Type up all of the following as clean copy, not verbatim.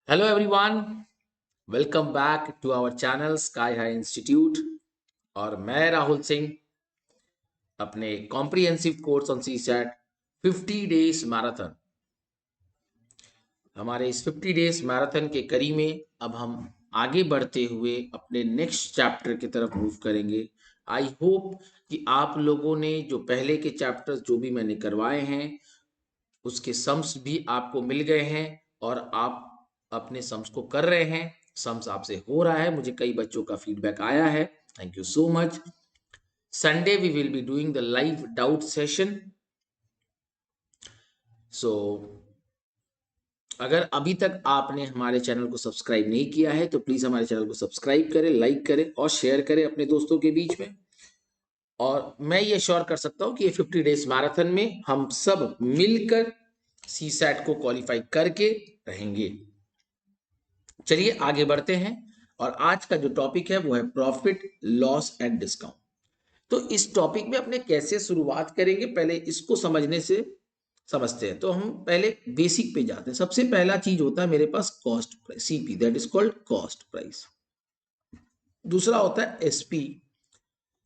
Hello everyone, welcome back to our channel sky high institute. और मैं राहुल सिंह अपने comprehensive course on CSAT 50 days marathon, हमारे इस 50 days marathon के कड़ी में अब हम आगे बढ़ते हुए अपने नेक्स्ट चैप्टर की तरफ मूव करेंगे। आई होप कि आप लोगों ने जो पहले के चैप्टर्स जो भी मैंने करवाए हैं उसके सम्स भी आपको मिल गए हैं और आप अपने सम्स को कर रहे हैं। सम्स आपसे हो रहा है, मुझे कई बच्चों का फीडबैक आया है। Thank you so much. Sunday we will be doing the live doubt session. So अगर अभी तक आपने हमारे चैनल को सब्सक्राइब नहीं किया है तो प्लीज हमारे चैनल को सब्सक्राइब करें, लाइक करें और शेयर करें अपने दोस्तों के बीच में। और मैं ये श्योर कर सकता हूं कि ये 50 डेज मैराथन में हम सब मिलकर सी सैट को क्वालिफाई करके रहेंगे। चलिए आगे बढ़ते हैं और आज का जो टॉपिक है वो है प्रॉफिट लॉस एंड डिस्काउंट। तो इस टॉपिक में अपने कैसे शुरुआत करेंगे, पहले इसको समझने से समझते हैं। तो हम पहले बेसिक पे जाते हैं। सबसे पहला चीज होता है मेरे पास cost price, CP, that is called cost price. दूसरा होता है SP,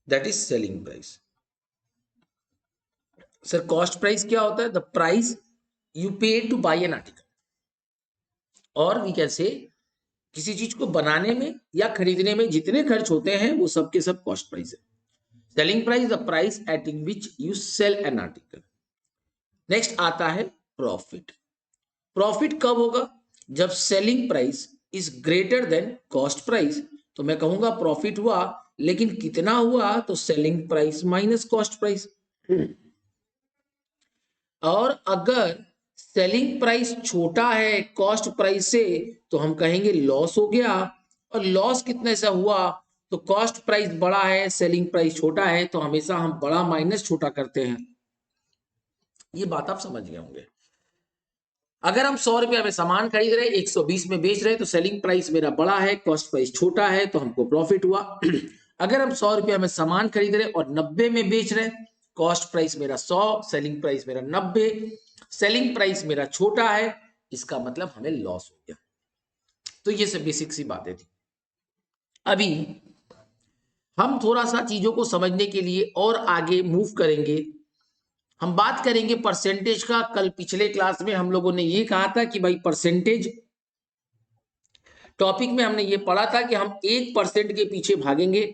that is selling price. Sir cost price क्या होता है? The price you pay to buy an article, और वी कैन से किसी चीज को बनाने में या खरीदने में जितने खर्च होते हैं वो सब के सब कॉस्ट प्राइस है। Selling price the price at which you sell an article. Next आता है प्रॉफिट। प्रॉफिट कब होगा? जब selling price is greater than cost price. तो मैं कहूंगा प्रॉफिट हुआ, लेकिन कितना हुआ? तो selling price minus cost price. और अगर सेलिंग प्राइस छोटा है कॉस्ट प्राइस से तो हम कहेंगे लॉस हो गया। और लॉस कितने से हुआ? तो कॉस्ट प्राइस बड़ा है, सेलिंग प्राइस छोटा है, तो हमेशा हम बड़ा माइनस छोटा करते हैं। ये बात आप समझ गए होंगे। अगर हम 100 रुपया में सामान खरीद रहे, 120 में बेच रहे, तो सेलिंग प्राइस मेरा बड़ा है, कॉस्ट प्राइस छोटा है, तो हमको प्रॉफिट हुआ। अगर हम 100 रुपया में सामान खरीद रहे और 90 में बेच रहे, कॉस्ट प्राइस मेरा 100, सेलिंग प्राइस मेरा 90, सेलिंग प्राइस मेरा छोटा है, इसका मतलब हमें लॉस हो गया। तो ये सब बेसिक सी बातें थी। अभी हम थोड़ा सा चीजों को समझने के लिए और आगे मूव करेंगे। हम बात करेंगे परसेंटेज का। कल पिछले क्लास में हम लोगों ने ये कहा था कि भाई परसेंटेज टॉपिक में हमने ये पढ़ा था कि हम 1% के पीछे भागेंगे,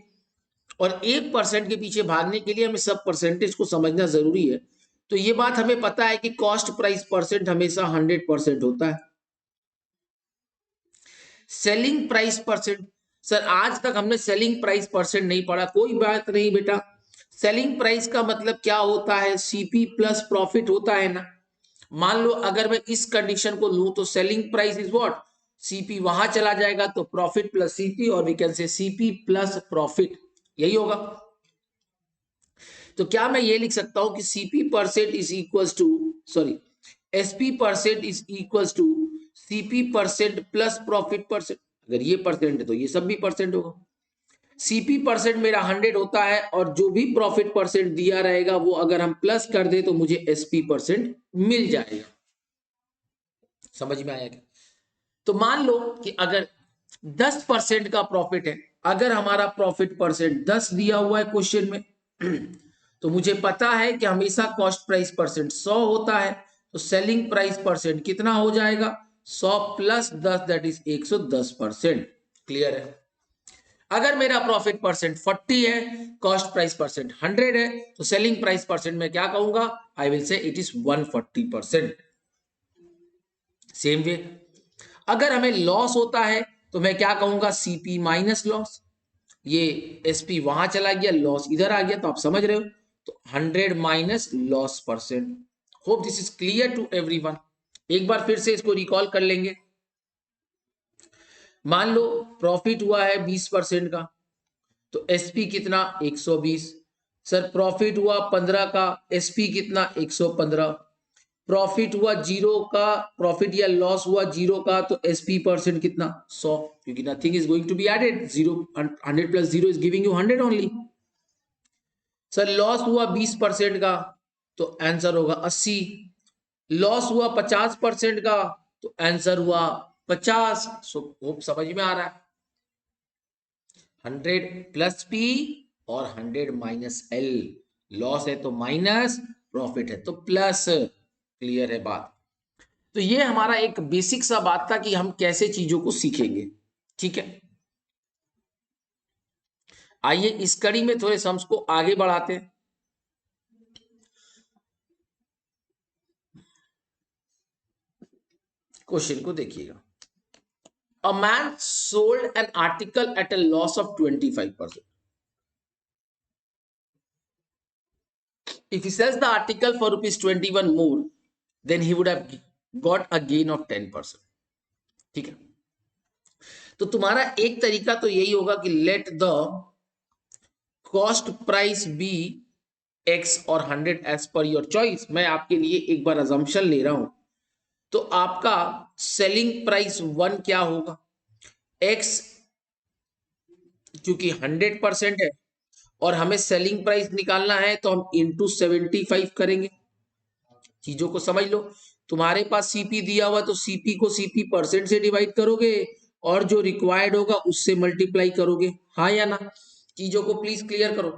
और 1% के पीछे भागने के लिए हमें सब परसेंटेज को समझना जरूरी है। तो ये बात हमें पता है कि कॉस्ट प्राइस परसेंट हमेशा 100% होता है। सेलिंग प्राइस परसेंट, सर आज तक हमने सेलिंग प्राइस परसेंट नहीं पढ़ा। कोई बात नहीं बेटा, सेलिंग प्राइस का मतलब क्या होता है? सीपी प्लस प्रॉफिट होता है ना। मान लो अगर मैं इस कंडीशन को लूं तो selling price is what? CP, वहां चला जाएगा तो प्रॉफिट प्लस सीपी, और we can say CP plus profit, यही होगा। तो क्या मैं ये लिख सकता हूं कि CP percent is equals to, sorry, SP percent is equals to CP percent plus profit percent. अगर ये परसेंट है तो ये सब भी परसेंट होगा। सीपी परसेंट मेरा 100 होता है, और जो भी प्रॉफिट परसेंट दिया रहेगा वो अगर हम प्लस कर दे तो मुझे एसपी परसेंट मिल जाएगा। समझ में आया क्या? तो मान लो कि अगर 10% का प्रॉफिट है, अगर हमारा प्रॉफिट परसेंट 10 दिया हुआ है क्वेश्चन में, तो मुझे पता है कि हमेशा कॉस्ट प्राइस परसेंट 100 होता है। तो सेलिंग प्राइस परसेंट कितना हो जाएगा? 100 प्लस 10, दैट इज 110%। क्लियर है? अगर मेरा प्रॉफिट परसेंट 40 है, कॉस्ट प्राइस परसेंट 100 है, तो सेलिंग प्राइस परसेंट में क्या कहूंगा? I will say it is 140%। Same way अगर हमें लॉस होता है तो मैं क्या कहूंगा? CP minus loss. ये एसपी वहां चला गया, लॉस इधर आ गया, तो आप समझ रहे हो। तो 100 minus loss percent. Hope this is clear to everyone. एक बार फिर से इसको रिकॉल कर लेंगे। मान लो प्रॉफिट हुआ है 20% का, तो एसपी कितना? 120। सर प्रॉफिट हुआ 15 का, एसपी कितना? 115। प्रॉफिट हुआ 0 का, प्रॉफिट या लॉस हुआ 0 का, तो एसपी परसेंट कितना? 100, क्योंकि nothing is going to be added. 0, 100 plus 0 is giving you 100 only. Sir loss हुआ 20% का, तो आंसर होगा 80। लॉस हुआ 50% का, तो आंसर हुआ 50। सो होप समझ में आ रहा है। 100 प्लस पी और 100 माइनस एल। लॉस है तो माइनस, प्रॉफिट है तो प्लस। क्लियर है बात। तो ये हमारा एक बेसिक सा बात था कि हम कैसे चीजों को सीखेंगे। ठीक है, आइए इस कड़ी में थोड़े सम्स को आगे बढ़ाते हैं। क्वेश्चन को देखिएगा। A man sold an article eight a loss of 25%. If he sells the article for rupees 21 more, then he would have got a gain of 10%. ठीक है, तो तुम्हारा एक तरीका तो यही होगा कि let the cost price be X और 100 एज पर योर चॉइस। मैं आपके लिए एक बार अजम्पशन ले रहा हूं। तो आपका सेलिंग प्राइस 1 क्या होगा? एक्स क्योंकि 100% है और हमें सेलिंग प्राइस निकालना है तो हम इंटू 75 करेंगे। चीजों को समझ लो। तुम्हारे पास सीपी दिया हुआ तो सीपी को सीपी परसेंट से डिवाइड करोगे और जो रिक्वायर्ड होगा उससे मल्टीप्लाई करोगे। हाँ या ना? चीजों को प्लीज क्लियर करो।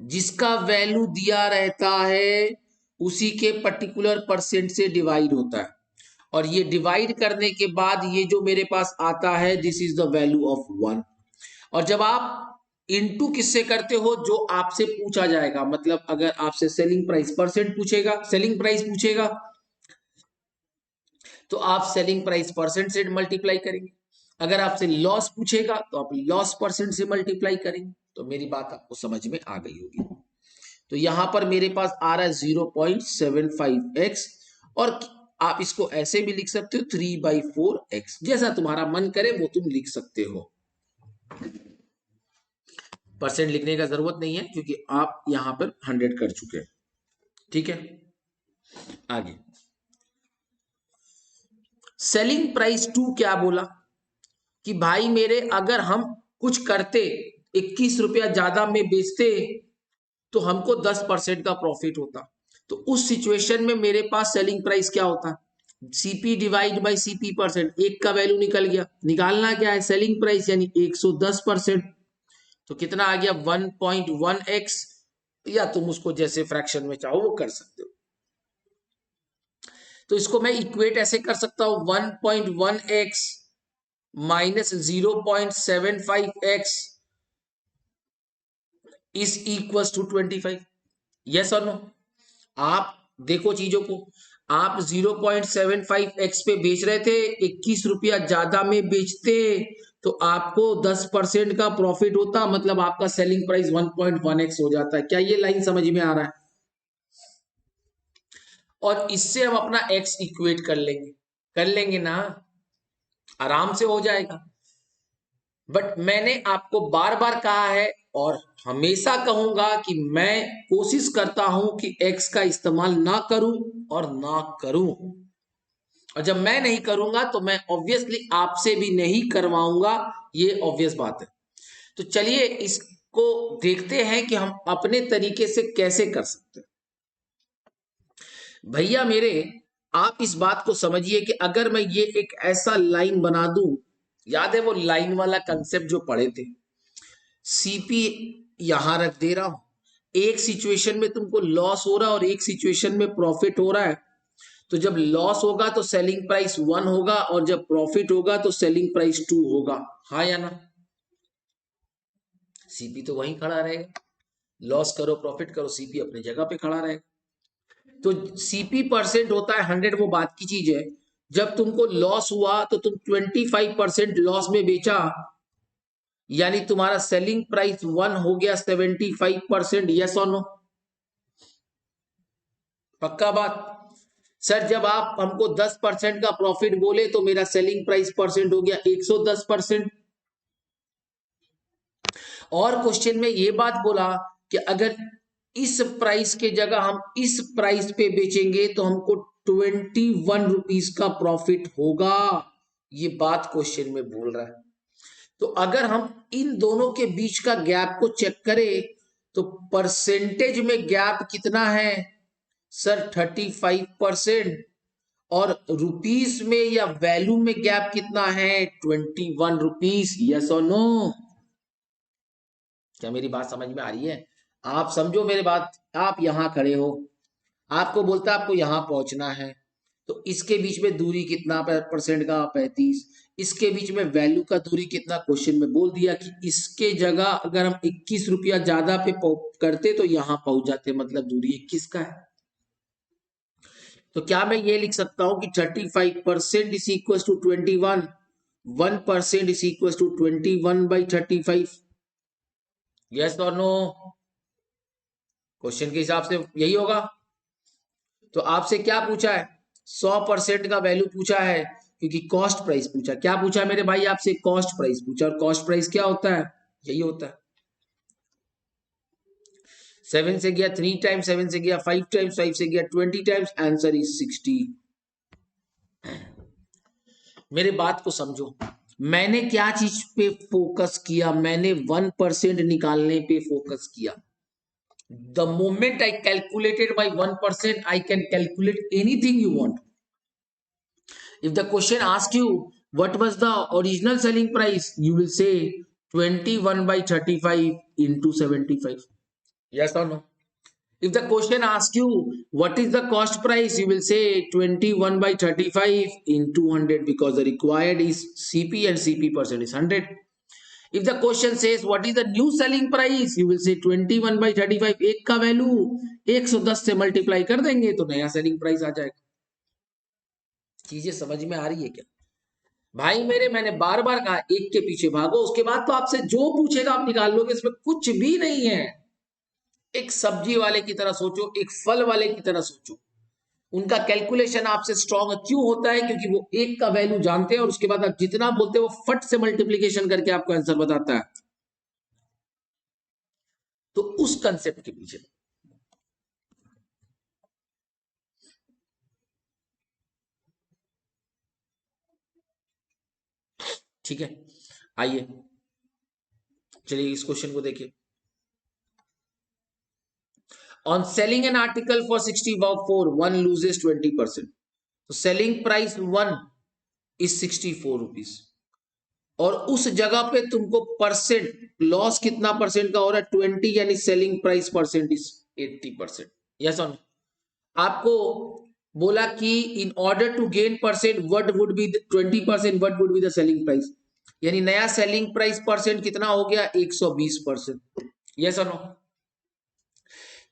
जिसका वैल्यू दिया रहता है उसी के पर्टिकुलर परसेंट से डिवाइड होता है और ये डिवाइड करने के बाद ये जो मेरे पास आता है this is the value of 1। और जब आप इनटू किससे करते हो? जो आपसे पूछा जाएगा। मतलब अगर आपसे सेलिंग प्राइस परसेंट पूछेगा, सेलिंग प्राइस पूछेगा तो आप सेलिंग प्राइस परसेंट से मल्टीप्लाई करेंगे। अगर आपसे लॉस पूछेगा तो आप लॉस परसेंट से मल्टीप्लाई करेंगे। तो मेरी बात आपको समझ में आ गई होगी। तो यहां पर मेरे पास आ रहा है 0.75x और आप इसको ऐसे भी लिख सकते हो 3/4x। जैसा तुम्हारा मन करे वो तुम लिख सकते हो। परसेंट लिखने का जरूरत नहीं है क्योंकि आप यहां पर 100 कर चुके हैं। ठीक है, आगे सेलिंग प्राइस 2 क्या बोला कि भाई मेरे अगर हम कुछ करते 21 रुपया ज्यादा में बेचते तो हमको 10% का प्रॉफिट होता। तो उस सिचुएशन में मेरे पास सेलिंग प्राइस क्या होता? CP divide by CP percent. एक का वैल्यू निकल गया। निकालना क्या है? सेलिंग प्राइस यानी 110%। तो कितना आ गया? 1.1x, या तुम उसको जैसे फ्रैक्शन में चाहो वो कर सकते हो। तो इसको मैं इक्वेट ऐसे कर सकता हूं 1.1x minus 0.75x is equal to 25। Yes और नो? आप देखो चीजों को। आप 0.75x पे बेच रहे थे, 21 रुपया ज्यादा में बेचते तो आपको 10% का प्रॉफिट होता। मतलब आपका सेलिंग प्राइस 1.1x हो जाता है। क्या ये लाइन समझ में आ रहा है? और इससे हम अपना x इक्वेट कर लेंगे ना, आराम से हो जाएगा। बट मैंने आपको बार बार कहा है और हमेशा कहूंगा कि मैं कोशिश करता हूं कि x का इस्तेमाल ना करूं और ना करूं। और जब मैं नहीं करूंगा तो मैं ऑब्वियसली आपसे भी नहीं करवाऊंगा। ये ऑब्वियस बात है। तो चलिए इसको देखते हैं कि हम अपने तरीके से कैसे कर सकते हैं। भैया मेरे, आप इस बात को समझिए कि अगर मैं ये एक ऐसा लाइन बना दूं, याद है वो लाइन वाला कंसेप्ट जो पढ़े थे? सीपी यहां रख दे रहा हूं, एक सिचुएशन में तुमको लॉस हो रहा है और एक सिचुएशन में प्रॉफिट हो रहा है। तो जब लॉस होगा तो सेलिंग प्राइस 1 होगा और जब प्रॉफिट होगा तो सेलिंग प्राइस 2 होगा। हाँ या ना? सीपी तो वहीं खड़ा रहेगा। लॉस करो प्रॉफिट करो, सीपी अपनी जगह पे खड़ा रहेगा। तो सीपी परसेंट होता है 100, वो बात की चीज है। जब तुमको लॉस हुआ तो तुम 25% लॉस में बेचा, यानी तुम्हारा सेलिंग प्राइस 1 हो गया 75%। यस और नो? पक्का बात? सर जब आप हमको 10% का प्रॉफिट बोले तो मेरा सेलिंग प्राइस परसेंट हो गया 110%। और क्वेश्चन में ये बात बोला कि अगर इस प्राइस के जगह हम इस प्राइस पे बेचेंगे तो हमको 21 रुपीज का प्रॉफिट होगा। ये बात क्वेश्चन में बोल रहा है। तो अगर हम इन दोनों के बीच का गैप को चेक करें तो परसेंटेज में गैप कितना है? सर 35%। और रुपीस में या वैल्यू में गैप कितना है 21 रुपीस, यस और नो? क्या मेरी बात समझ में आ रही है? आप समझो मेरे बात, आप यहां खड़े हो, आपको बोलता है आपको यहां पहुंचना है, तो इसके बीच में दूरी कितना परसेंट का 35, इसके बीच में वैल्यू का दूरी कितना, क्वेश्चन में बोल दिया कि इसके जगह अगर हम 21 रुपया ज्यादा पे करते तो यहां पहुंच जाते, मतलब दूरी 21 का है। तो क्या मैं ये लिख सकता हूं कि 35% is equal to 21, 1% is equal to 21/35, yes और नो? क्वेश्चन के हिसाब से यही होगा। तो आपसे क्या पूछा है, 100% का वैल्यू पूछा है, क्योंकि कॉस्ट प्राइस पूछा। क्या पूछा मेरे भाई आपसे, कॉस्ट प्राइस पूछा, और कॉस्ट प्राइस क्या होता है, यही होता है। 7 से गया 3 टाइम्स, 7 से गया 5 टाइम्स, 5 से गया 20 टाइम्स, आंसर इज 60। मेरे बात को समझो, मैंने क्या चीज पे फोकस किया, मैंने 1% निकालने पे फोकस किया। The moment I calculated by 1%, I can calculate anything you want. If the question asks you what was the original selling price, you will say 21/35 into 75. Yes or no? If the question asks you what is the cost price, you will say 21/35 into 100, because the required is CP and CP percent is 100. If the question says what is the new selling price, you will say 21/35, एक का value 110 से multiply कर देंगे तो नया selling price आ जाएगा। चीजें समझ में आ रही है क्या भाई मेरे? मैंने बार बार कहा एक के पीछे भागो, उसके बाद तो आपसे जो पूछेगा आप निकाल लोगे, इसमें कुछ भी नहीं है। एक सब्जी वाले की तरह सोचो, एक फल वाले की तरह सोचो। उनका कैलकुलेशन आपसे स्ट्रॉन्ग क्यों होता है? क्योंकि वो एक का वैल्यू जानते हैं और उसके बाद आप जितना बोलते हैं वो फट से मल्टीप्लीकेशन करके आपको आंसर बताता है। तो उस कंसेप्ट के पीछे ठीक है। आइए चलिए इस क्वेश्चन को देखिए। On selling an article for 64, one loses 20%। तो सेलिंग प्राइस 1 इज 64 रुपीज, और उस जगह पे तुमको परसेंट लॉस कितना परसेंट का हो रहा है 20, यानी selling price percent is 80%। Yes और नो? आपको बोला कि in order to gain percent what would be 20%, what would be the selling price, यानी नया सेलिंग प्राइस परसेंट कितना हो गया 120%। यस और नो?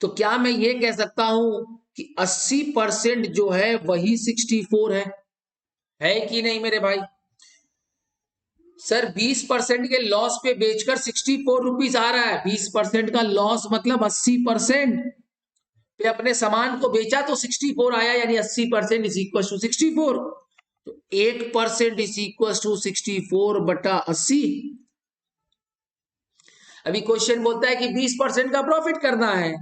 तो क्या मैं ये कह सकता हूं कि 80% जो है वही 64 है कि नहीं मेरे भाई? सर 20% के लॉस पे बेचकर 64 रुपीज आ रहा है, 20% का लॉस मतलब 80% पे अपने सामान को बेचा तो 64 आया, यानी 80% इज इक्वल टू 64। तो 8% इज इक्वल टू 64/80। अभी क्वेश्चन बोलता है कि 20% का प्रॉफिट करना है,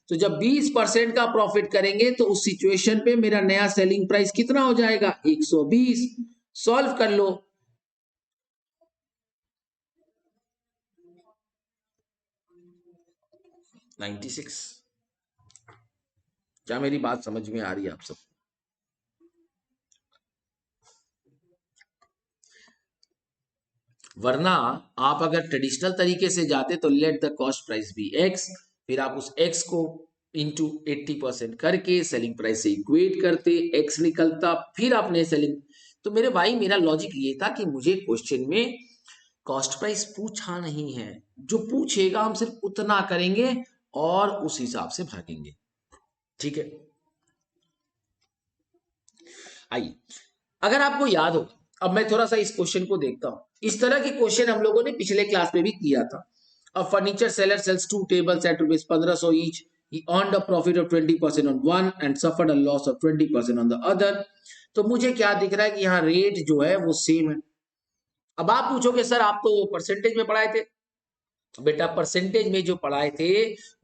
तो जब 20% का प्रॉफिट करेंगे तो उस सिचुएशन पे मेरा नया सेलिंग प्राइस कितना हो जाएगा 120। सॉल्व कर लो। $96। क्या मेरी बात समझ में आ रही है आप सब? वरना आप अगर ट्रेडिशनल तरीके से जाते तो let the cost price be X, फिर आप उस एक्स को इंटू 80% करके सेलिंग प्राइस से इक्वेट करते, एक्स निकलता, फिर आपने सेलिंग। तो मेरे भाई मेरा लॉजिक ये था कि मुझे क्वेश्चन में कॉस्ट प्राइस पूछा नहीं है, जो पूछेगा हम सिर्फ उतना करेंगे और उस हिसाब से भागेंगे। ठीक है, आइए अगर आपको याद हो, अब मैं थोड़ा सा इस क्वेश्चन को देखता हूं। इस तरह के क्वेश्चन हम लोगों ने पिछले क्लास में भी किया था। A furniture seller sales 2 tables at ₹1500 each. He earned a profit of 20% on one and suffered a loss of 20% on the other. तो मुझे क्या दिख रहा है कि यहाँ रेट जो है वो सेम है। अब आप पूछोगे सर आप तो परसेंटेज में पढ़ाए थे। बेटा परसेंटेज में जो पढ़ाए थे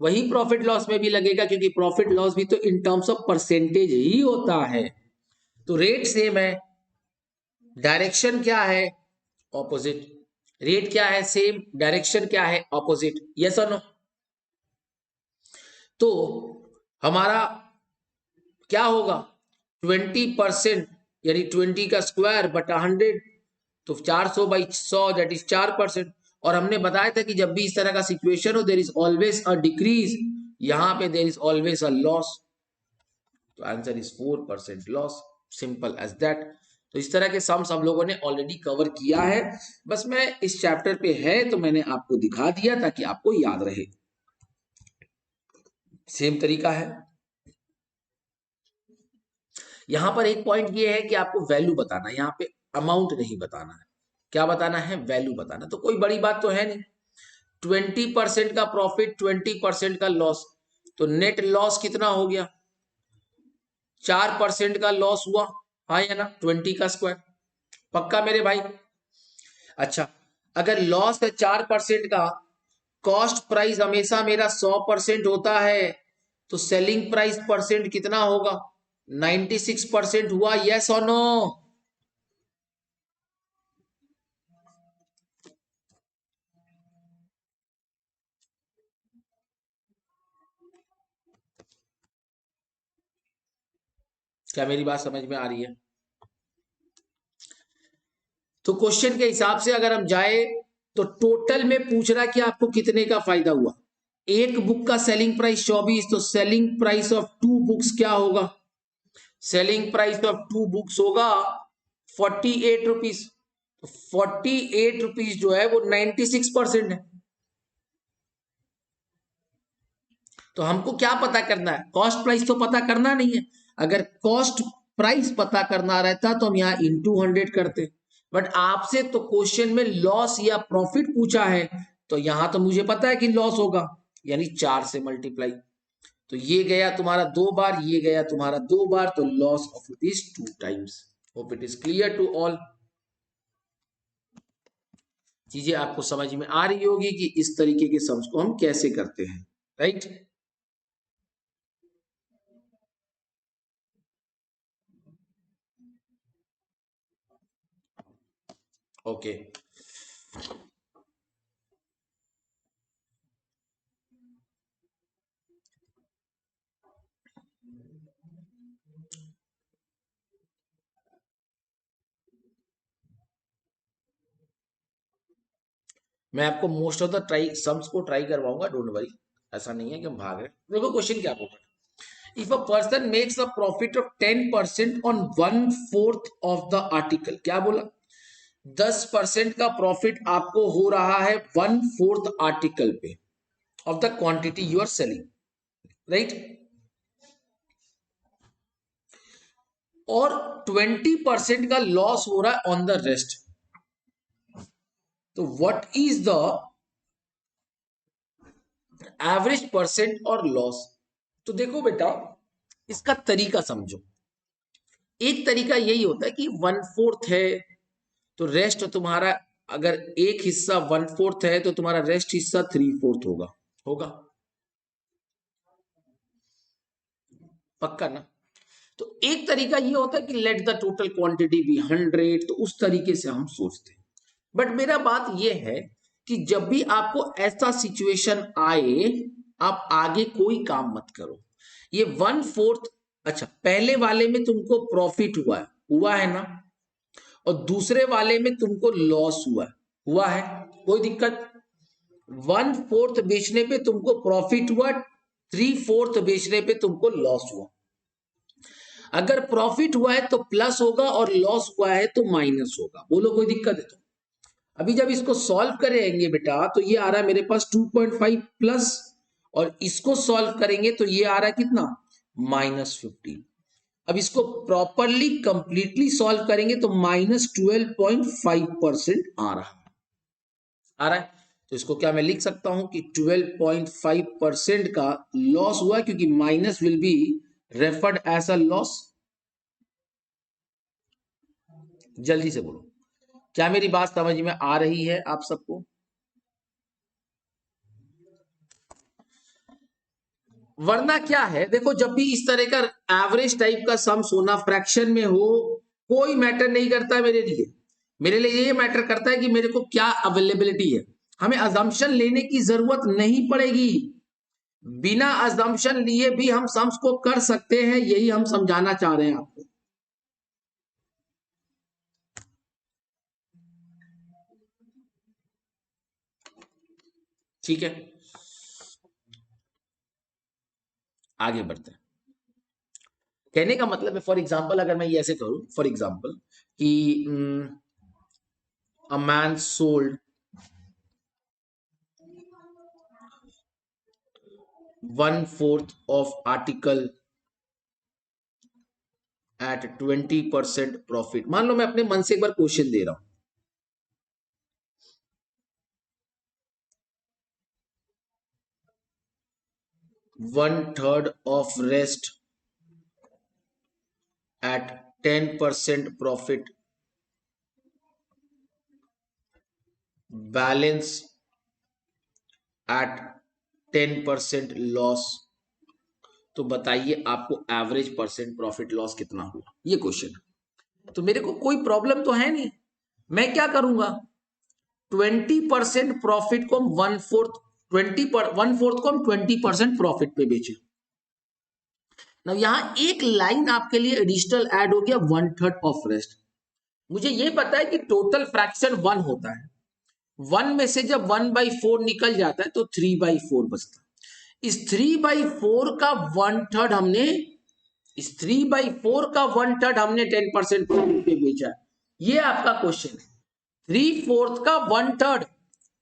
वही प्रॉफिट लॉस में भी लगेगा, क्योंकि प्रॉफिट लॉस भी तो इन टर्म्स ऑफ परसेंटेज ही होता है। तो रेट सेम है, डायरेक्शन क्या है ऑपोजिट, रेट क्या है सेम, डायरेक्शन क्या है ऑपोजिट। यस और नो? तो हमारा क्या होगा 20% यानी 20 का स्क्वायर बटा 100, तो 400/100 दैट इज 4%। और हमने बताया था कि जब भी इस तरह का सिचुएशन हो there is always a decrease, यहां पे there is always a loss. तो answer is 4% loss, simple as that. तो इस तरह के सम्स हम लोगों ने ऑलरेडी कवर किया है, बस मैं इस चैप्टर पे है तो मैंने आपको दिखा दिया ताकि आपको याद रहे। सेम तरीका है। यहां पर एक पॉइंट ये है कि आपको वैल्यू बताना है, यहाँ पे अमाउंट नहीं बताना है। क्या बताना है? वैल्यू बताना। तो कोई बड़ी बात तो है नहीं, 20% का प्रॉफिट, 20% का लॉस, तो नेट लॉस कितना हो गया? 4% का लॉस हुआ, हाँ या ना? 20 का स्क्वायर, पक्का मेरे भाई? अच्छा, अगर लॉस है 4% का, कॉस्ट प्राइस हमेशा मेरा 100% होता है, तो सेलिंग प्राइस परसेंट कितना होगा? 96% हुआ, यस और नो? क्या मेरी बात समझ में आ रही है? तो क्वेश्चन के हिसाब से अगर हम जाए तो टोटल में पूछ रहा कि आपको कितने का फायदा हुआ। एक बुक का सेलिंग प्राइस 24, तो सेलिंग प्राइस ऑफ 2 बुक्स क्या होगा? सेलिंग प्राइस ऑफ 2 बुक्स होगा 48 रुपीज। तो 48 रुपीज जो है वो 96% है। तो हमको क्या पता करना है? कॉस्ट प्राइस तो पता करना नहीं है। अगर कॉस्ट प्राइस पता करना रहता तो हम यहाँ इंटू 100 करते, बट आपसे तो क्वेश्चन में लॉस या प्रॉफिट पूछा है, तो यहां तो मुझे पता है कि लॉस होगा, यानी 4 से मल्टीप्लाई। तो ये गया तुम्हारा 2 बार, ये गया तुम्हारा 2 बार, तो loss of rupees 2 times. Hope it is clear to all. चीजें आपको समझ में आ रही होगी कि इस तरीके के सम्स को हम कैसे करते हैं, राइट? ओके। मैं आपको most of the try sums को ट्राई करवाऊंगा, डोंट वरी। ऐसा नहीं है कि हम भाग रहे हैं। देखो क्वेश्चन क्या बोल रहा है। If a person makes a profit of 10% on 1/4 of the article, क्या बोला? 10% का प्रॉफिट आपको हो रहा है 1/4 आर्टिकल पे of the quantity you are selling, right? और 20% का लॉस हो रहा है ऑन द रेस्ट। तो what is the average percent और लॉस? तो देखो बेटा, इसका तरीका समझो। एक तरीका यही होता है कि 1/4 है तो रेस्ट तुम्हारा, अगर एक हिस्सा 1/4 है तो तुम्हारा रेस्ट हिस्सा 3/4 होगा। होगा पक्का ना? तो एक तरीका ये होता है कि let the total quantity be 100, तो उस तरीके से हम सोचते हैं। बट मेरा बात यह है कि जब भी आपको ऐसा सिचुएशन आए, आप आगे कोई काम मत करो। ये 1/4, अच्छा पहले वाले में तुमको प्रॉफिट हुआ है ना, और दूसरे वाले में तुमको लॉस हुआ है, कोई दिक्कत? 1/4 बेचने पे तुमको प्रॉफिट हुआ, 3/4 बेचने पे तुमको लॉस हुआ। अगर प्रॉफिट हुआ है तो प्लस होगा और लॉस हुआ है तो माइनस होगा। बोलो कोई दिक्कत है? तो अभी जब इसको सॉल्व करेंगे बेटा, तो ये आ रहा है मेरे पास 2.5 प्लस, और इसको सॉल्व करेंगे तो ये आ रहा है कितना? -15। अब इसको प्रॉपरली कंप्लीटली सॉल्व करेंगे तो -12.5% आ रहा है। तो इसको क्या मैं लिख सकता हूं कि 12.5% का लॉस हुआ, क्योंकि minus will be referred as a loss. जल्दी से बोलो, क्या मेरी बात समझ में आ रही है आप सबको? वरना क्या है, देखो जब भी इस तरह का एवरेज टाइप का सम सोना फ्रैक्शन में हो, कोई मैटर नहीं करता है मेरे लिए। मेरे लिए ये मैटर करता है कि मेरे को क्या अवेलेबिलिटी है। हमें अजम्पशन लेने की जरूरत नहीं पड़ेगी, बिना अजम्पशन लिए भी हम सम्स को कर सकते हैं, यही हम समझाना चाह रहे हैं आपको। ठीक है, आगे बढ़ते हैं। कहने का मतलब है, फॉर एग्जाम्पल अगर मैं ये ऐसे करूं, फॉर एग्जाम्पल कि a man sold 1/4 of article at 20% profit. मान लो मैं अपने मन से एक बार क्वेश्चन दे रहा हूं, one third of rest at 10% profit, balance at 10% loss. तो बताइए आपको एवरेज परसेंट प्रॉफिट लॉस कितना हुआ, ये क्वेश्चन है। तो मेरे को कोई प्रॉब्लम तो है नहीं, मैं क्या करूंगा, 20% प्रॉफिट को हम 1/4, 1/4 को हम 20% प्रॉफिट पे बेचे। ना यहां एक लाइन आपके लिए एडिशनल ऐड हो गया, 1/3 ऑफ रेस्ट। मुझे ये पता है कि टोटल फ्रैक्शन 1 होता है, 1 में से जब 1/4 निकल जाता है तो 3/4 बचता है। इस 3/4 का 1/3 हमने, इस 3/4 का 1/3 हमने 10% प्रॉफिट पे बेचा है। ये आपका क्वेश्चन है। 3/4 का 1/3,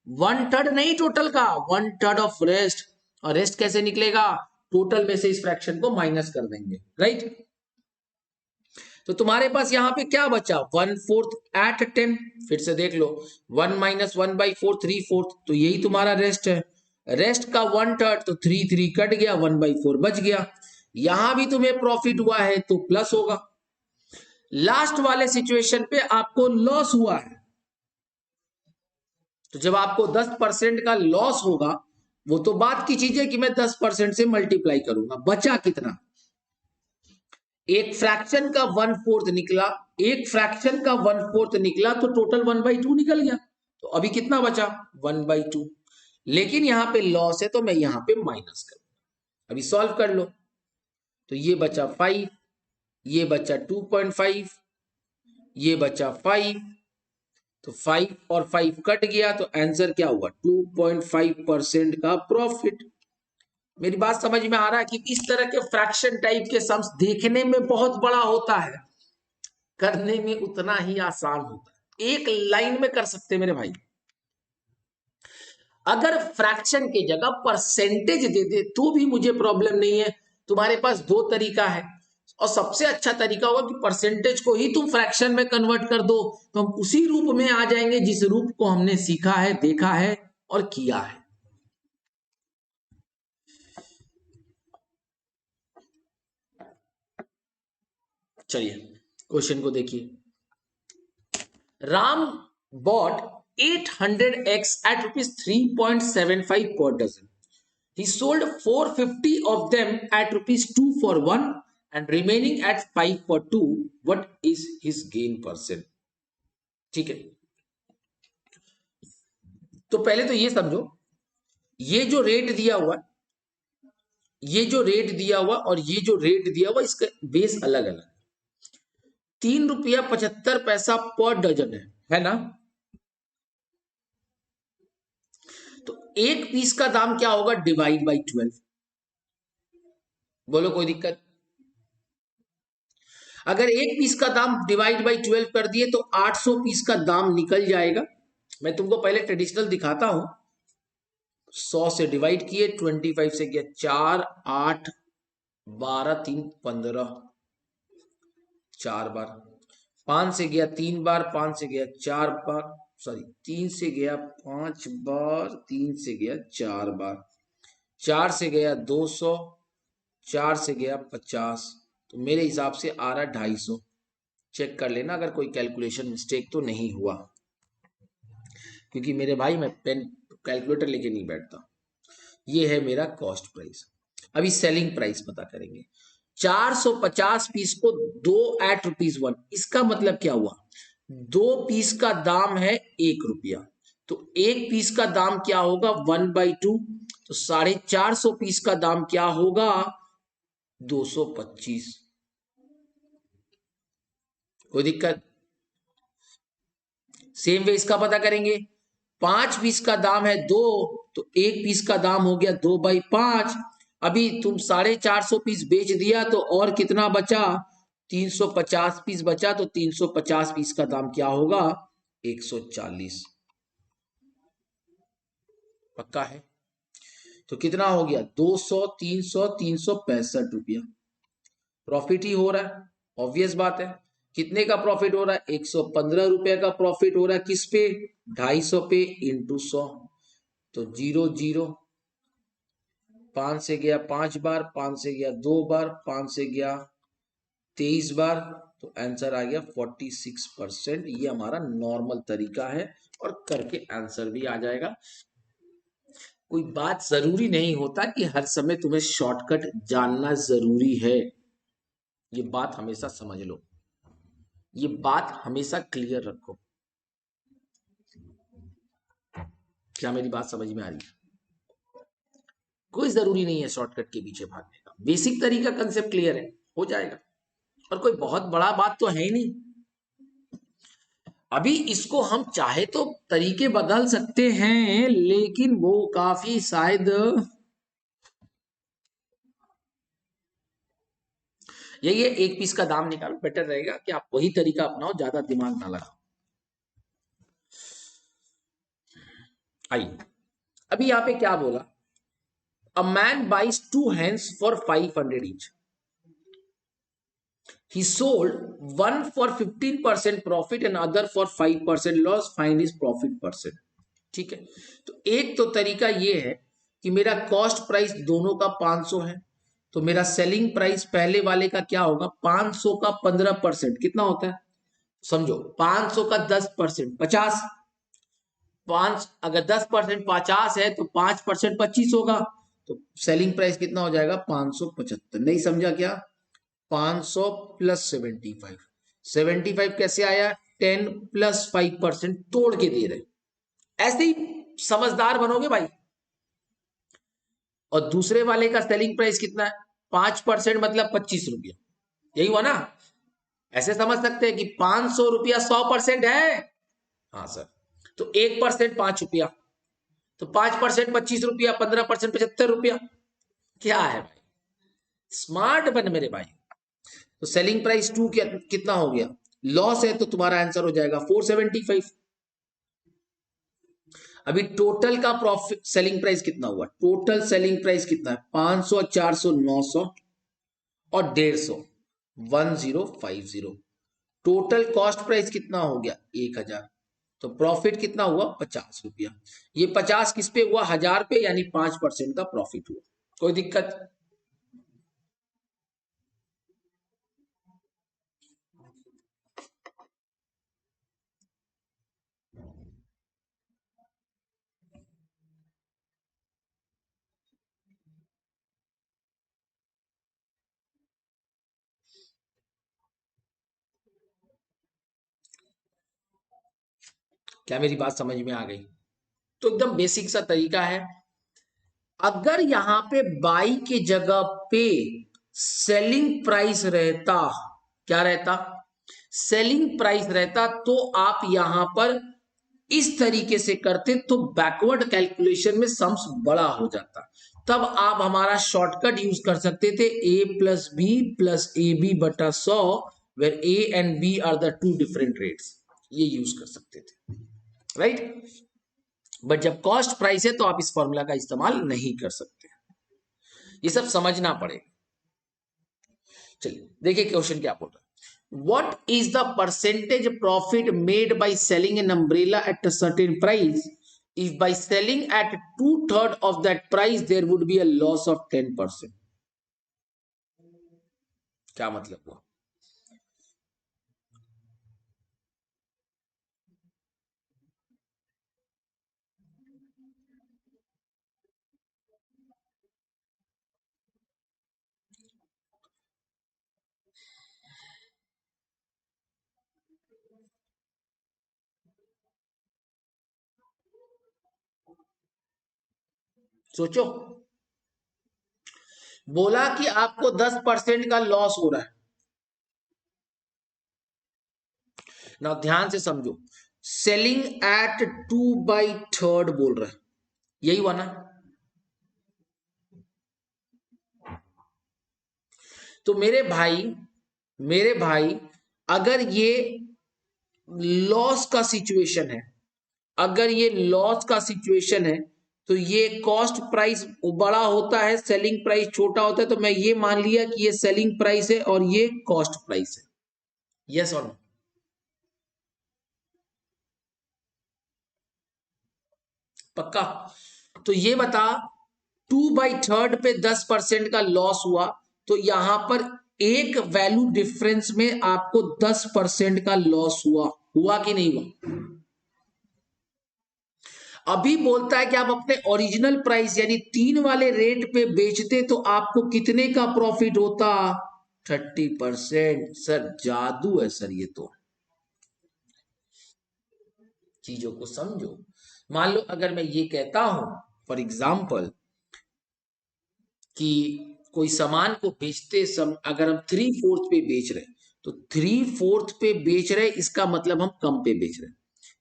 1/3 नहीं टोटल का, 1/3 ऑफ रेस्ट। और रेस्ट कैसे निकलेगा, टोटल में से इस फ्रैक्शन को माइनस कर देंगे, राइट। तो तुम्हारे पास यहां पे क्या बचा, 1/4 एट 10। फिर से देख लो, 1 - 1/4 3/4, तो यही तुम्हारा रेस्ट है। रेस्ट का 1/3 तो 3 कट गया, 1/4 बच गया। यहां भी तुम्हें प्रॉफिट हुआ है तो प्लस होगा। लास्ट वाले सिचुएशन पे आपको लॉस हुआ है, तो जब आपको 10% का लॉस होगा, वो तो बात की चीज है कि मैं 10% से मल्टीप्लाई करूंगा, बचा कितना, एक फ्रैक्शन का 1/4 निकला, एक फ्रैक्शन का 1/4 निकला तो टोटल 1/2 निकल गया। तो अभी कितना बचा, 1/2। लेकिन यहां पे लॉस है तो मैं यहां पे माइनस करूंगा। अभी सॉल्व कर लो, तो ये बचा 5, ये बचा 2.5, ये बचा 5, तो 5 और 5 कट गया, तो आंसर क्या हुआ, 2.5% का प्रॉफिट। मेरी बात समझ में आ रहा है कि इस तरह के फ्रैक्शन टाइप के सम्स देखने में बहुत बड़ा होता है, करने में उतना ही आसान होता है, एक लाइन में कर सकते मेरे भाई। अगर फ्रैक्शन की जगह परसेंटेज दे दे तो भी मुझे प्रॉब्लम नहीं है। तुम्हारे पास दो तरीका है, और सबसे अच्छा तरीका होगा कि परसेंटेज को ही तुम फ्रैक्शन में कन्वर्ट कर दो, तो हम उसी रूप में आ जाएंगे जिस रूप को हमने सीखा है, देखा है और किया है। चलिए क्वेश्चन को देखिए। Ram bought 800 eggs at rupees 3.75 per dozen. He sold 450 of them at rupees 2 for 1 and remaining at 5 for 2. What is his gain %? ठीक है, तो पहले तो ये समझो, ये जो रेट दिया हुआ, ये जो रेट दिया हुआ और ये जो रेट दिया हुआ, इसका बेस अलग अलग, 3 रुपया 75 पैसा पर डजन है ना। तो एक पीस का दाम क्या होगा, डिवाइड बाई 12। बोलो कोई दिक्कत, अगर एक पीस का दाम डिवाइड बाई 12 कर दिए तो 800 पीस का दाम निकल जाएगा। मैं तुमको पहले ट्रेडिशनल दिखाता हूं, 100 से डिवाइड किए, 25 से गया 4, 8, 12, 3, 15, 4 बार, 5 से गया 3 बार, 5 से गया 4 बार, सॉरी 3 से गया 5 बार, 3 से गया 4 बार, 4 से गया 200, 4 से गया 50, तो मेरे हिसाब से आ रहा 250। चेक कर लेना अगर कोई कैलकुलेशन मिस्टेक तो नहीं हुआ, क्योंकि मेरे भाई मैं पेन कैलकुलेटर लेके नहीं बैठता। ये है मेरा कॉस्ट प्राइस। अभी सेलिंग प्राइस पता करेंगे। 450 पीस को 2 एट ₹1, इसका मतलब क्या हुआ, 2 पीस का दाम है 1 रुपया, तो एक पीस का दाम क्या होगा, 1/2, तो 450 पीस का दाम क्या होगा, 225। कोई दिक्कत, सेम वे इसका पता करेंगे। 5 पीस का दाम है 2, तो 1 पीस का दाम हो गया 2/5। अभी तुम 450 पीस बेच दिया तो और कितना बचा? 350 पीस बचा, तो 350 पीस का दाम क्या होगा? 140। पक्का है? तो कितना हो गया? 200, 300, 365 रुपया प्रॉफिट ही हो रहा है। ऑब्वियस बात है। कितने का प्रॉफिट हो रहा है? 115 रुपए का प्रॉफिट हो रहा है। किस पे? 250 पे इंटू 100। तो 0 0, 5 से गया 5 बार, 5 से गया 2 बार, 5 से गया 23 बार, तो आंसर आ गया 46%। ये हमारा नॉर्मल तरीका है और करके आंसर भी आ जाएगा। कोई बात जरूरी नहीं होता कि हर समय तुम्हें शॉर्टकट जानना जरूरी है। ये बात हमेशा समझ लो, ये बात हमेशा क्लियर रखो। क्या मेरी बात समझ में आ रही है? कोई जरूरी नहीं है शॉर्टकट के पीछे भागने का। बेसिक तरीका कंसेप्ट क्लियर है, हो जाएगा। और कोई बहुत बड़ा बात तो है ही नहीं। अभी इसको हम चाहे तो तरीके बदल सकते हैं, लेकिन वो काफी शायद यही है, 1 पीस का दाम निकालो, बेटर रहेगा कि आप वही तरीका अपनाओ, ज्यादा दिमाग ना लगाओ। आइए, अभी यहां पे क्या बोला? A man buys 2 hens for 500 each. He sold one for 15% profit and other for 5% loss. Find his profit percent. ठीक है, तो एक तो तरीका ये है कि मेरा कॉस्ट प्राइस दोनों का 500 है, तो मेरा सेलिंग प्राइस पहले वाले का क्या होगा? 500 का 15% कितना होता है? समझो, 500 का 10% 50। 5 अगर 10% 50 है तो 5% 25 होगा, तो सेलिंग प्राइस कितना हो जाएगा? 575। नहीं समझा क्या? 500 प्लस 75। 75 कैसे आया? 10 प्लस 5% तोड़ के दे रहे। ऐसे ही समझदार बनोगे भाई। और दूसरे वाले का सेलिंग प्राइस कितना है? 5% मतलब 25 रुपया। यही हुआ ना? ऐसे समझ सकते हैं कि 500 रुपया 100% है। हाँ सर, तो 1% 5 रुपया, तो 5% 25 रुपया, 15% 75 रुपया। क्या है भाई? स्मार्ट बन मेरे भाई। तो सेलिंग प्राइस 2 कितना हो गया? लॉस है तो तुम्हारा आंसर हो जाएगा 475। अभी टोटल का प्रॉफिट सेलिंग प्राइस कितना हुआ? टोटल सेलिंग प्राइस कितना है? 500, 400, 900 और 150, 1050। टोटल कॉस्ट प्राइस कितना हो गया? 1000। तो प्रॉफिट कितना हुआ? 50 रुपया। ये 50 किस पे हुआ? 1000 पे, यानी 5% का प्रॉफिट हुआ। कोई दिक्कत? क्या मेरी बात समझ में आ गई? तो एकदम बेसिक सा तरीका है। अगर यहां पे बाई के जगह पे सेलिंग प्राइस रहता, क्या रहता? सेलिंग प्राइस रहता, तो आप यहां पर इस तरीके से करते तो बैकवर्ड कैलकुलेशन में सम्स बड़ा हो जाता। तब आप हमारा शॉर्टकट यूज कर सकते थे, A plus B plus A B बटा 100, where A and B are the two different rates. ये यूज कर सकते थे, राइट? बट जब कॉस्ट प्राइस है तो आप इस फॉर्मूला का इस्तेमाल नहीं कर सकते। ये सब समझना पड़ेगा। चलिए देखिए क्वेश्चन क्या बोल रहा है। What is the percentage profit made by selling an umbrella at a certain price? If by selling at 2/3 of that price there would be a loss of 10%. क्या मतलब हुआ? सोचो, बोला कि आपको 10% का लॉस हो रहा है ना। ध्यान से समझो, सेलिंग एट 2/3 बोल रहा है, यही हुआ ना। तो मेरे भाई अगर ये लॉस का सिचुएशन है, अगर ये लॉस का सिचुएशन है तो ये कॉस्ट प्राइस बड़ा होता है, सेलिंग प्राइस छोटा होता है, तो मैं ये मान लिया कि ये सेलिंग प्राइस है और ये कॉस्ट प्राइस है। यस और नो? पक्का? तो ये बता, 2/3 पे 10% का लॉस हुआ, तो यहां पर एक वैल्यू डिफरेंस में आपको 10% का लॉस हुआ कि नहीं हुआ? अभी बोलता है कि आप अपने ओरिजिनल प्राइस यानी 3 वाले रेट पे बेचते तो आपको कितने का प्रॉफिट होता? 30%। सर जादू है सर, ये तो चीजों को समझो। मान लो अगर मैं ये कहता हूं फॉर एग्जाम्पल कि कोई सामान को बेचते अगर हम 3/4 पे बेच रहे हैं, तो 3/4 पे बेच रहे इसका मतलब हम कम पे बेच रहे हैं,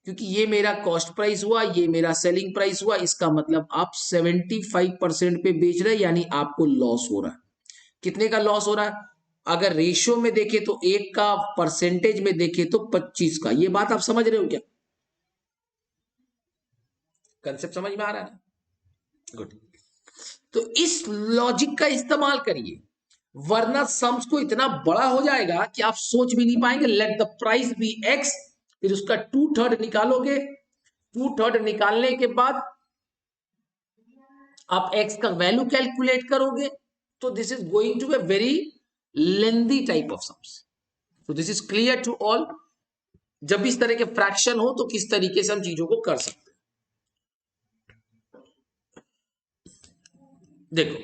क्योंकि ये मेरा कॉस्ट प्राइस हुआ, ये मेरा सेलिंग प्राइस हुआ, इसका मतलब आप 75% पे बेच रहे हैं, यानी आपको लॉस हो रहा है। कितने का लॉस हो रहा है? अगर रेशियो में देखें तो 1 का, परसेंटेज में देखें तो 25 का। ये बात आप समझ रहे हो क्या? कंसेप्ट समझ में आ रहा है ना? गुड। तो इस लॉजिक का इस्तेमाल करिए, वरना सम्स को इतना बड़ा हो जाएगा कि आप सोच भी नहीं पाएंगे। Let the price be X, फिर उसका 2/3 निकालोगे, 2/3 निकालने के बाद आप एक्स का वैल्यू कैलकुलेट करोगे, तो this is going to a very lengthy type of sums. तो this is clear to all. जब इस तरह के फ्रैक्शन हो तो किस तरीके से हम चीजों को कर सकते हैं, देखो।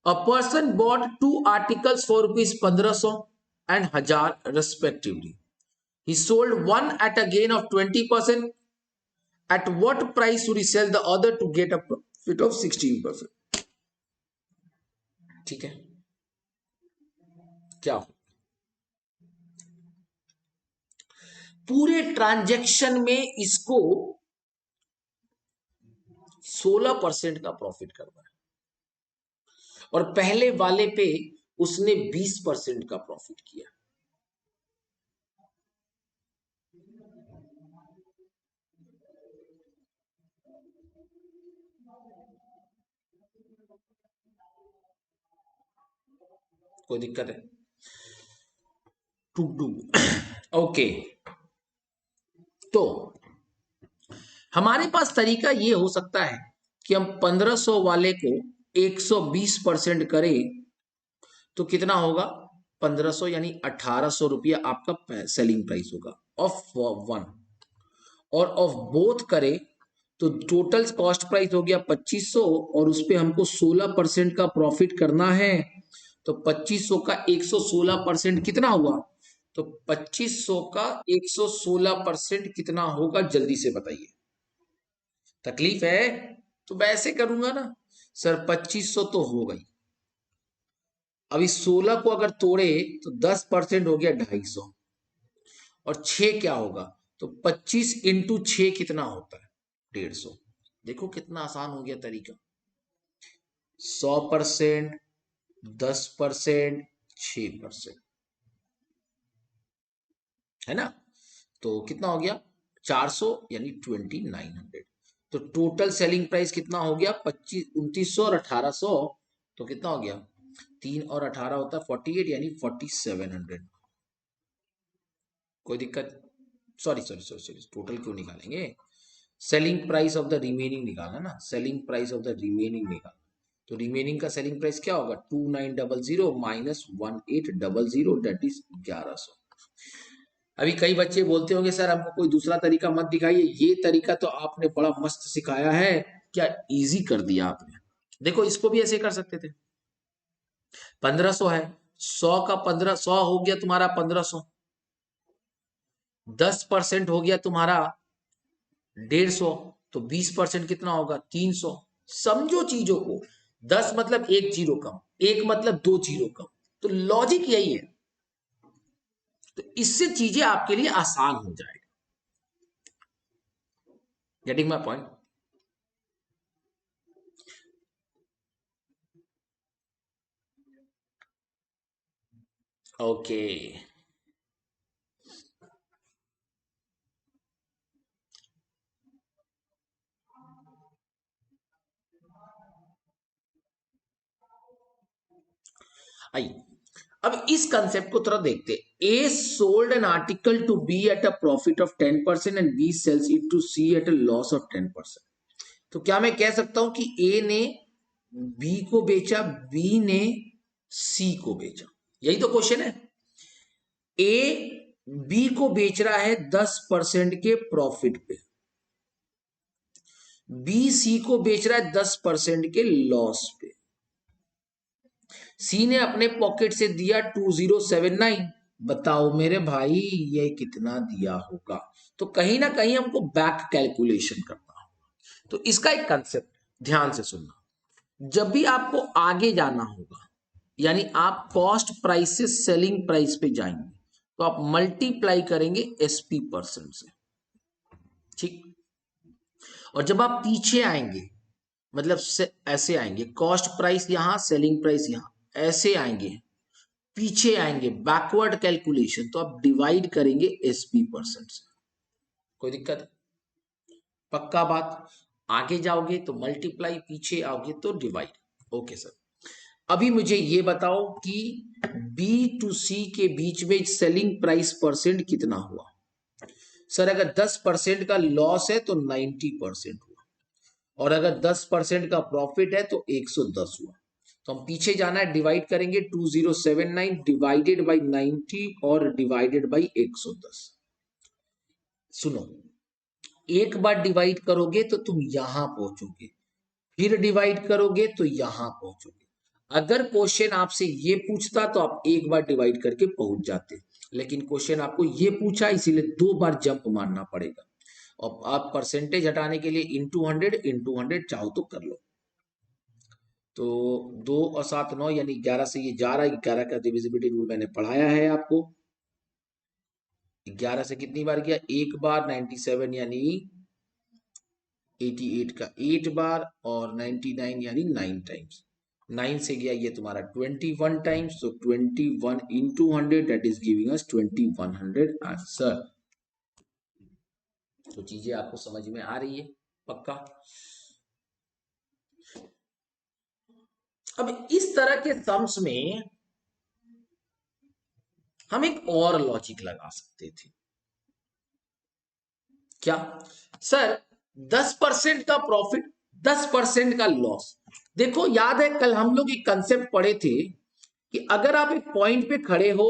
A person bought 2 articles for rupees 1500 and 1000 respectively. He sold one at a gain of 20%. At what price should he sell the other to get a profit of 16%? ठीक है, क्या पूरे ट्रांजैक्शन में इसको 16% का प्रॉफिट करना है, और पहले वाले पे उसने 20% का प्रॉफिट किया। कोई दिक्कत है? ओके, तो हमारे पास तरीका ये हो सकता है कि हम 1500 वाले को 120% करें, तो कितना होगा? 1500 यानी 1800 रुपया आपका सेलिंग प्राइस होगा ऑफ वन, और ऑफ बोथ करें तो टोटल कॉस्ट प्राइस हो गया 2500, और उस पर हमको 16% का प्रॉफिट करना है। तो 2500 का 116% कितना हुआ? तो 2500 का 116% कितना होगा, जल्दी से बताइए। तकलीफ है तो वैसे करूंगा ना सर, 2500 तो हो गई। अभी 16 को अगर तोड़े तो 10% हो गया 250, और 6 क्या होगा? तो 25 इंटू 6 कितना होता है? 150। देखो कितना आसान हो गया तरीका। 100%, 10%, 6%, है ना? तो कितना हो गया? 400 यानी 2900। तो टोटल सेलिंग प्राइस कितना हो गया? 2900 और 1800, तो कितना हो गया? 3 और 18 होता है 48, यानी 4700। कोई दिक्कत? Sorry sorry sorry sorry, total क्यों निकालेंगे? Selling price of the remaining निकालना ना, selling price of the remaining निकालना। तो रिमेनिंग का सेलिंग प्राइस क्या होगा? 2900 माइनस 1800, दैट इज 1100। अभी कई बच्चे बोलते होंगे सर हमको कोई दूसरा तरीका मत दिखाइए, ये तरीका तो आपने बड़ा मस्त सिखाया है, क्या इजी कर दिया आपने। देखो इसको भी ऐसे कर सकते थे। 1500 है, 100 का 1500 हो गया तुम्हारा 1500, 10% हो गया तुम्हारा 150, तो 20% कितना होगा? 300। समझो चीजों को, 10 मतलब 1 जीरो कम, 1 मतलब 2 जीरो कम, तो लॉजिक यही है। तो इससे चीजें आपके लिए आसान हो जाएगी। Getting my point? Okay. I, अब इस कंसेप्ट को थोड़ा देखते। A sold an article to B at a profit of 10% and B sells it to C at a loss of 10%। तो क्या मैं कह सकता हूं कि ए ने बी को बेचा, बी ने सी को बेचा? यही तो क्वेश्चन है। ए बी को बेच रहा है 10% के प्रॉफिट पे, बी सी को बेच रहा है 10% के लॉस पे। सी ने अपने पॉकेट से दिया 2079। बताओ मेरे भाई ये कितना दिया होगा? तो कहीं ना कहीं हमको बैक कैलकुलेशन करना होगा। तो इसका एक कंसेप्ट ध्यान से सुनना। जब भी आपको आगे जाना होगा, यानी आप कॉस्ट प्राइस से सेलिंग प्राइस पे जाएंगे, तो आप मल्टीप्लाई करेंगे एसपी परसेंट से, ठीक। और जब आप पीछे आएंगे, मतलब से ऐसे आएंगे, कॉस्ट प्राइस यहां, सेलिंग प्राइस यहां, ऐसे आएंगे, पीछे आएंगे, बैकवर्ड कैलकुलेशन, तो आप डिवाइड करेंगे एसपी परसेंट से। कोई दिक्कत है? पक्का बात? आगे जाओगे तो मल्टीप्लाई, पीछे आओगे तो डिवाइड। Okay sir. अभी मुझे ये बताओ कि बी टू सी के बीच में सेलिंग प्राइस परसेंट कितना हुआ? सर अगर 10% का लॉस है तो 90% हुआ, और अगर 10% का प्रॉफिट है तो 110 हुआ। तो हम पीछे जाना है, डिवाइड करेंगे 2079 डिवाइडेड बाई 90 और डिवाइडेड बाई 110। सुनो, एक बार डिवाइड करोगे तो तुम यहां पहुंचोगे, फिर डिवाइड करोगे तो यहां पहुंचोगे। अगर क्वेश्चन आपसे ये पूछता तो आप एक बार डिवाइड करके पहुंच जाते, लेकिन क्वेश्चन आपको ये पूछा, इसीलिए 2 बार जंप मारना पड़ेगा। और आप परसेंटेज हटाने के लिए इंटू हंड्रेड चाहो तो कर लो। तो 2 और 7 9 यानी 11 से ये जा रहा है। 11 का डिविजिबिलिटी रूल मैंने पढ़ाया है आपको। 11 से कितनी बार गया? एक बार। 97 यानी 88 का 8 बार, और 99 यानी 9 टाइम्स। 9 से गया ये तुम्हारा 21 टाइम्स, तो 21 into 100 that is giving us 2100 answer. तो चीजें आपको समझ में आ रही है? पक्का? अब इस तरह के सम्स में हम एक और लॉजिक लगा सकते थे। क्या? सर 10% का प्रॉफिट, 10% का लॉस। देखो याद है कल हम लोग एक कंसेप्ट पढ़े थे कि अगर आप एक पॉइंट पे खड़े हो,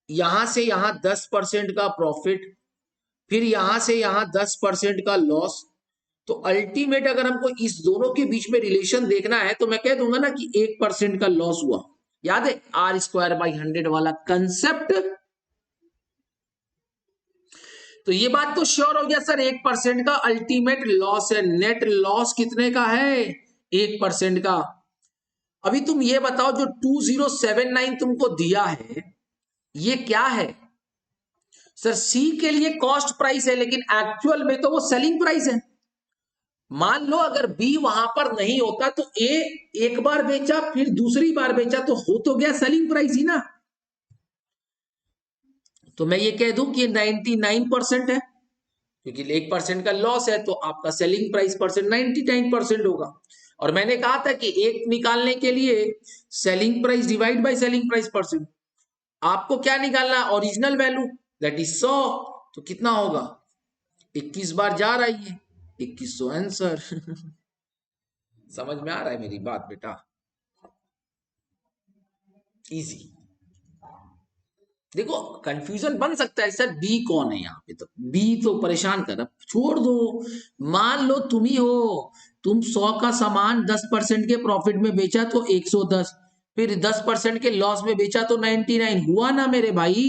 यहां से यहां 10% का प्रॉफिट, फिर यहां से यहां 10% का लॉस, तो अल्टीमेट अगर हमको इस दोनों के बीच में रिलेशन देखना है तो मैं कह दूंगा ना कि 1% का लॉस हुआ। याद है R² by 100 वाला कंसेप्ट? तो ये बात तो श्योर हो गया सर, 1% का अल्टीमेट लॉस है। नेट लॉस कितने का है? 1% का। अभी तुम ये बताओ, जो 2079 तुमको दिया है ये क्या है? सर सी के लिए कॉस्ट प्राइस है, लेकिन एक्चुअल में तो वो सेलिंग प्राइस है। मान लो अगर बी वहां पर नहीं होता तो ए एक बार बेचा, फिर दूसरी बार बेचा, तो हो तो गया सेलिंग प्राइस ही ना। तो मैं ये कह दूं कि ये 99% है, क्योंकि 1% का लॉस है, तो आपका सेलिंग प्राइस परसेंट 99% होगा। और मैंने कहा था कि एक निकालने के लिए selling price divide by selling price percent. आपको क्या निकालना है? Original value, that is 100। तो कितना होगा? 21 बार जा रहा है ये, 2100 आंसर। समझ में आ रहा है मेरी बात बेटा? इजी। देखो कंफ्यूजन बन सकता है, सर बी कौन है यहाँ पे, तो बी तो परेशान कर रहा, छोड़ दो। मान लो तुम ही हो, तुम 100 का सामान 10% के प्रॉफिट में बेचा तो 110, फिर 10% के लॉस में बेचा तो 99 हुआ ना मेरे भाई।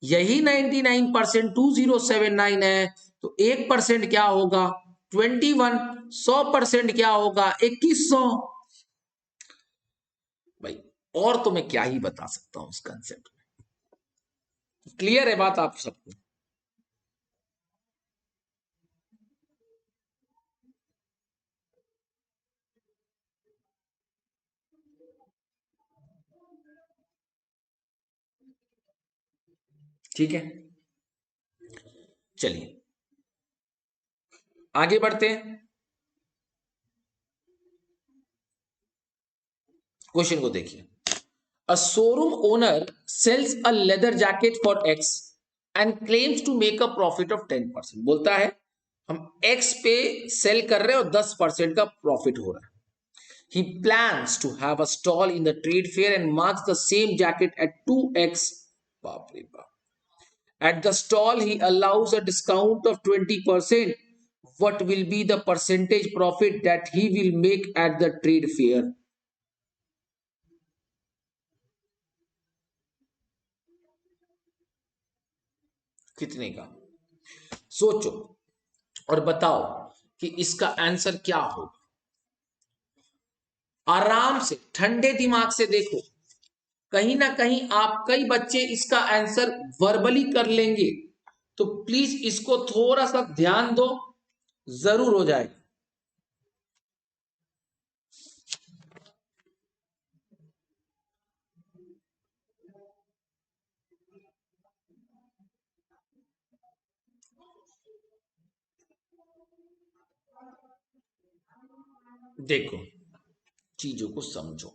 यही 99% 2079 है, तो 1% क्या होगा? 21। 100% क्या होगा? 2100। भाई और तो मैं क्या ही बता सकता हूं इस कंसेप्ट में। क्लियर है बात आप सबको? ठीक है, चलिए आगे बढ़ते हैं, क्वेश्चन को देखिए। A showroom owner sells a leather jacket for X and claims to make a profit of 10%। बोलता है हम एक्स पे सेल कर रहे हैं और 10% का प्रॉफिट हो रहा है। He plans to have a stall in the trade fair and marks the same jacket at 2x. बाप रे बाप। At the stall, he allows a discount of 20%. What will be the percentage profit that he will make at the trade fair? कितने का? सोचो और बताओ कि इसका आंसर क्या होगा। आराम से ठंडे दिमाग से देखो, कहीं ना कहीं आप कई बच्चे इसका आंसर वर्बली कर लेंगे, तो प्लीज इसको थोड़ा सा ध्यान दो, जरूर हो जाएगा। देखो चीजों को समझो,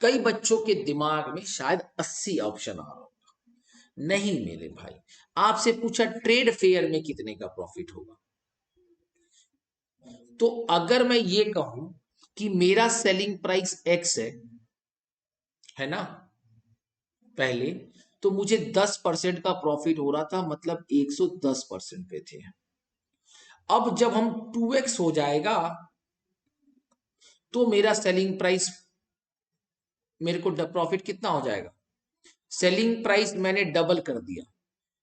कई बच्चों के दिमाग में शायद 80 ऑप्शन आ रहा होगा। नहीं मेरे भाई, आपसे पूछा ट्रेड फेयर में कितने का प्रॉफिट होगा, तो अगर मैं ये कहूं कि मेरा सेलिंग प्राइस एक्स है ना, पहले तो मुझे 10% का प्रॉफिट हो रहा था, मतलब 110% पे थे। अब जब हम 2x हो जाएगा तो मेरा सेलिंग प्राइस, मेरे को प्रॉफिट कितना हो जाएगा। सेलिंग प्राइस मैंने डबल कर दिया,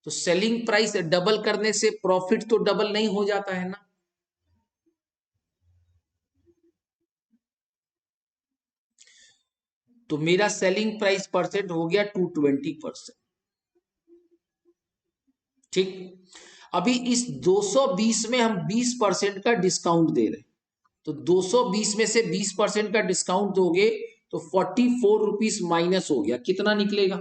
तो सेलिंग प्राइस डबल करने से प्रॉफिट तो डबल नहीं हो जाता है ना। तो मेरा सेलिंग प्राइस परसेंट हो गया 220%। ठीक, अभी इस 220 में हम 20% का डिस्काउंट दे रहे हैं, तो 220 में से 20% का डिस्काउंट दोगे तो 44 रुपीज माइनस हो गया, कितना निकलेगा।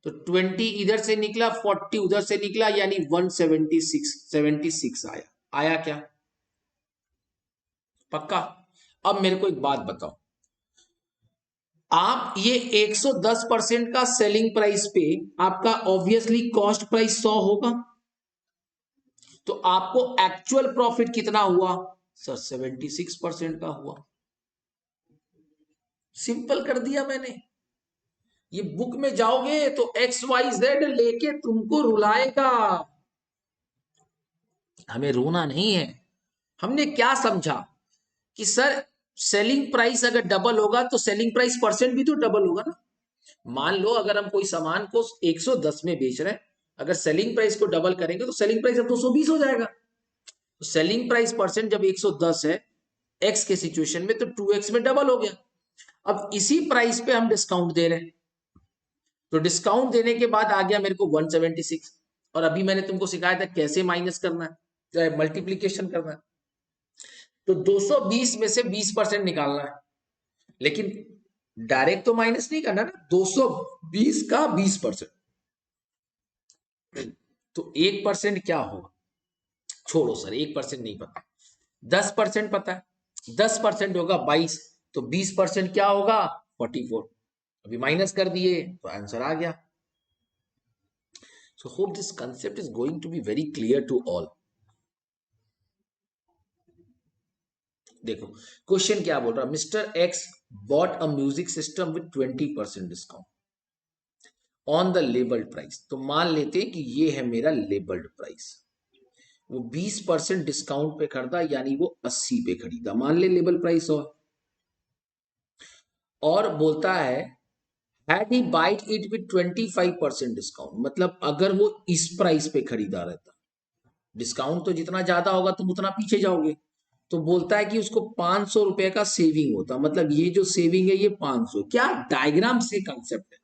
तो 20 इधर से निकला, 40 उधर से निकला, यानी 176 आया। आया क्या? पक्का? अब मेरे को एक बात बताओ, आप ये 110% का सेलिंग प्राइस पे आपका ऑब्वियसली कॉस्ट प्राइस 100 होगा, तो आपको एक्चुअल प्रॉफिट कितना हुआ सर? 76% का हुआ। सिंपल कर दिया मैंने। ये बुक में जाओगे तो XYZ लेके तुमको रुलाएगा, हमें रोना नहीं है। हमने क्या समझा कि सर सेलिंग प्राइस अगर डबल होगा तो सेलिंग प्राइस परसेंट भी तो डबल होगा ना। मान लो अगर हम कोई सामान को 110 में बेच रहे हैं, अगर सेलिंग प्राइस को डबल करेंगे तो सेलिंग प्राइस अब 220 हो जाएगा। तो सेलिंग प्राइस परसेंट जब 110 है एक्स के सिचुएशन में, तो 2x में डबल हो गया। अब इसी प्राइस पे हम डिस्काउंट दे रहे हैं, तो डिस्काउंट देने के बाद आ गया मेरे को 176। और अभी मैंने तुमको सिखाया था कैसे माइनस करना है, चाहे मल्टीप्लीकेशन करना है। तो 220 में से 20% निकालना है, लेकिन डायरेक्ट तो माइनस नहीं करना ना, 220 का 20%। तो 1% क्या होगा? छोड़ो सर, 1% नहीं पता, 10% पता है। 10% होगा 22, तो 20% क्या होगा? 44। अभी माइनस कर दिए तो आंसर आ गया। So hope this concept is going to be very clear to all. देखो क्वेश्चन क्या बोल रहा है, mister X bought a music system with 20% discount on the labelled price. तो मान लेते हैं कि ये है मेरा लेबल्ड प्राइस, वो 20% डिस्काउंट पे खरीदा, यानी वो 80 पे खरीदा, मान ले लेबल प्राइस। और बोलता है had he bought it with 25% discount, मतलब अगर वो इस प्राइस पे खरीदा रहता, डिस्काउंट तो जितना ज्यादा होगा तुम उतना पीछे जाओगे, तो बोलता है कि उसको 500 रुपए का सेविंग होता, मतलब ये जो सेविंग है ये 500। क्या डायग्राम से कंसेप्ट है।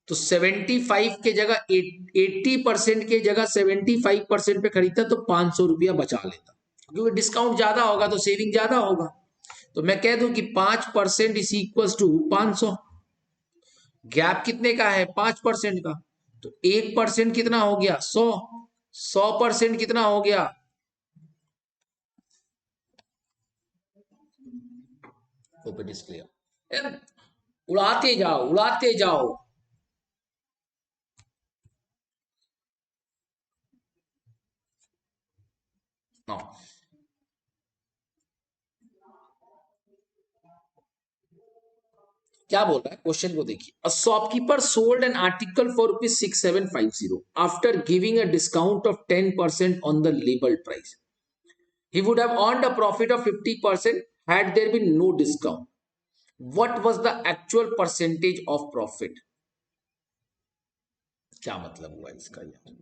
तो 75 के जगह 80% के जगह 75% पे खरीदता तो 500 रुपया बचा लेता, क्योंकि डिस्काउंट ज्यादा होगा तो सेविंग ज्यादा होगा। तो मैं कह दूं कि 5% इज इक्वल टू 500। गैप कितने का है? 5% का। तो 1% कितना हो गया? 100% कितना हो गया? Hope it is clear. उड़ाते जाओ, उड़ाते जाओ। हाँ, क्या बोल रहा है क्वेश्चन को देखिए। A shopkeeper sold an article for ₹6750 after giving a discount of 10% on the labelled price. He would have earned a profit of 50% had there been no discount. What was the actual percentage of profit? क्या मतलब हुआ इसका यार?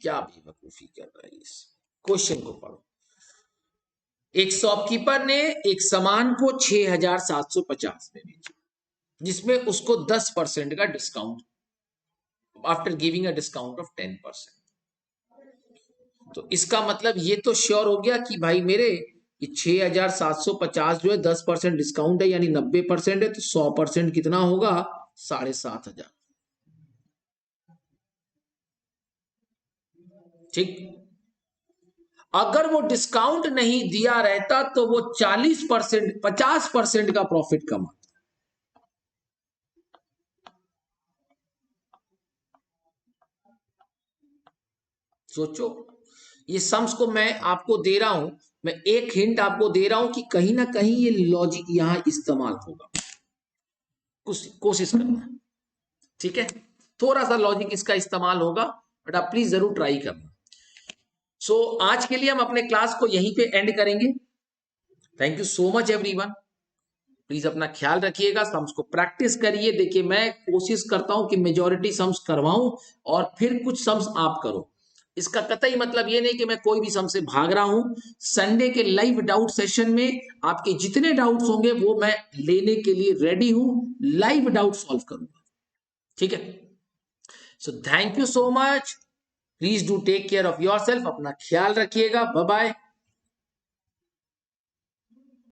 क्या बेवकूफी कर रहा है इस क्वेश्चन को पढ़ो। एक शॉपकीपर ने एक सामान को 6,750 में बेचा, जिसमें उसको 10% का discount, after giving a discount of 10%। तो इसका मतलब ये तो श्योर हो गया कि भाई मेरे ये 6,750 जो है 10% डिस्काउंट है, यानी 90% है, तो 100% कितना होगा? 7,500। ठीक। अगर वो डिस्काउंट नहीं दिया रहता तो वो 40%, 50% का प्रॉफिट कमा। सोचो, ये सम्स को मैं आपको दे रहा हूं, मैं एक हिंट आपको दे रहा हूं कि कहीं ना कहीं ये लॉजिक यहां इस्तेमाल होगा, कुछ कोशिश करना। ठीक है, थोड़ा सा लॉजिक इसका इस्तेमाल होगा, बट आप प्लीज जरूर ट्राई करना। सो आज के लिए हम अपने क्लास को यहीं पे एंड करेंगे। Thank you so much everyone. Please अपना ख्याल रखिएगा, सम्स को प्रैक्टिस करिए। देखिए, मैं कोशिश करता हूं कि मेजॉरिटी सम्स करवाऊं और फिर कुछ सम्स आप करो। इसका कतई मतलब ये नहीं कि मैं कोई भी सम से भाग रहा हूं। संडे के लाइव डाउट सेशन में आपके जितने डाउट्स होंगे वो मैं लेने के लिए रेडी हूं, लाइव डाउट सॉल्व करूंगा। ठीक है, so thank you so much. Please do take care of yourself, अपना ख्याल रखिएगा। Bye bye.